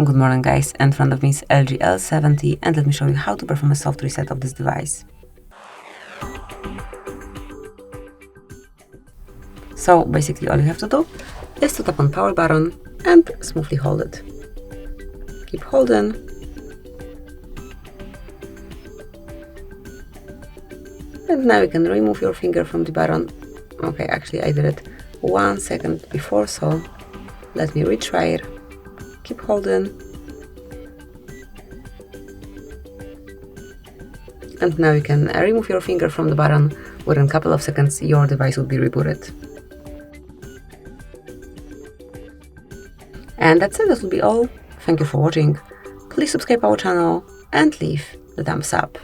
Good morning guys, in front of me is LG L70 and let me show you how to perform a soft reset of this device. So basically all you have to do is to tap on power button and smoothly hold it. Keep holding. And now you can remove your finger from the button. Okay, actually I did it 1 second before, so let me retry it. Keep holding. And now you can remove your finger from the button. Within a couple of seconds your device will be rebooted. And that's it, that will be all. Thank you for watching. Please subscribe our channel and leave the thumbs up.